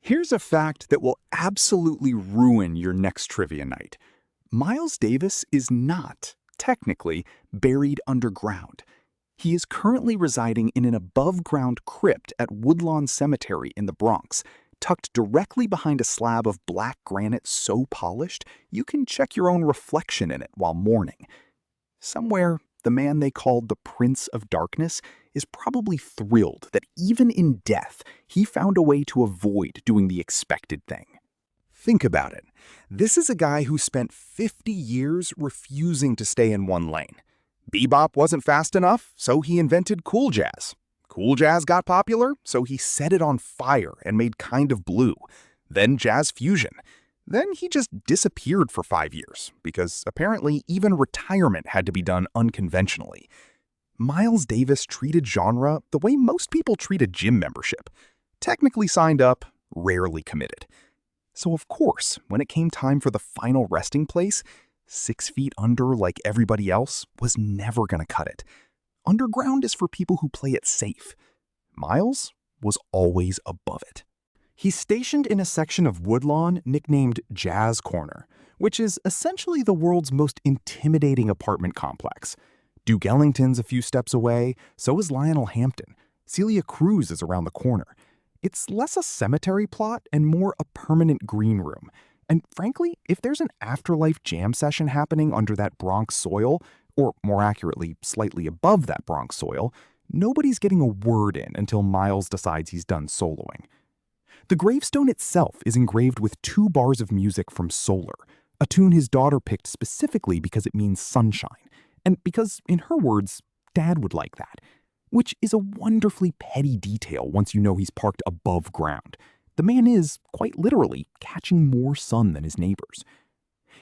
Here's a fact that will absolutely ruin your next trivia night. Miles Davis is not, technically, buried underground. He is currently residing in an above-ground crypt at Woodlawn Cemetery in the Bronx, tucked directly behind a slab of black granite so polished you can check your own reflection in it while mourning. Somewhere, the man they called the Prince of Darkness is probably thrilled that even in death, he found a way to avoid doing the expected thing. Think about it. This is a guy who spent 50 years refusing to stay in one lane. Bebop wasn't fast enough, so he invented cool jazz. Cool jazz got popular, so he set it on fire and made Kind of Blue. Then jazz fusion. Then he just disappeared for 5 years, because apparently even retirement had to be done unconventionally. Miles Davis treated genre the way most people treat a gym membership. Technically signed up, rarely committed. So of course, when it came time for the final resting place, 6 feet under like everybody else was never gonna cut it. Underground is for people who play it safe. Miles was always above it. He's stationed in a section of Woodlawn nicknamed Jazz Corner, which is essentially the world's most intimidating apartment complex. Duke Ellington's a few steps away, so is Lionel Hampton. Celia Cruz is around the corner. It's less a cemetery plot and more a permanent green room. And frankly, if there's an afterlife jam session happening under that Bronx soil, or more accurately, slightly above that Bronx soil, nobody's getting a word in until Miles decides he's done soloing. The gravestone itself is engraved with 2 bars of music from Solar, a tune his daughter picked specifically because it means sunshine, and because, in her words, Dad would like that, which is a wonderfully petty detail once you know he's parked above ground. The man is, quite literally, catching more sun than his neighbors.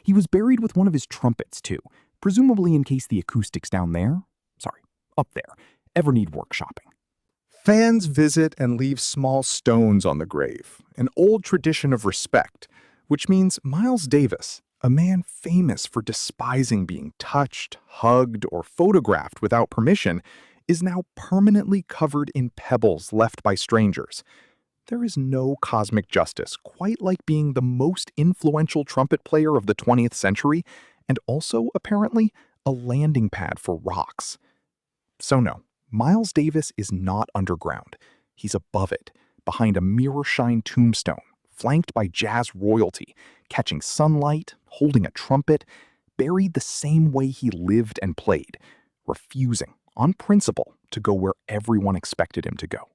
He was buried with one of his trumpets, too, presumably in case the acoustics down there, up there, ever need workshopping. Fans visit and leave small stones on the grave, an old tradition of respect, which means Miles Davis, a man famous for despising being touched, hugged, or photographed without permission, is now permanently covered in pebbles left by strangers. There is no cosmic justice quite like being the most influential trumpet player of the 20th century, and also, apparently, a landing pad for rocks. So no, Miles Davis is not underground. He's above it, behind a mirror-shine tombstone, flanked by jazz royalty, catching sunlight, holding a trumpet, buried the same way he lived and played, refusing, on principle, to go where everyone expected him to go.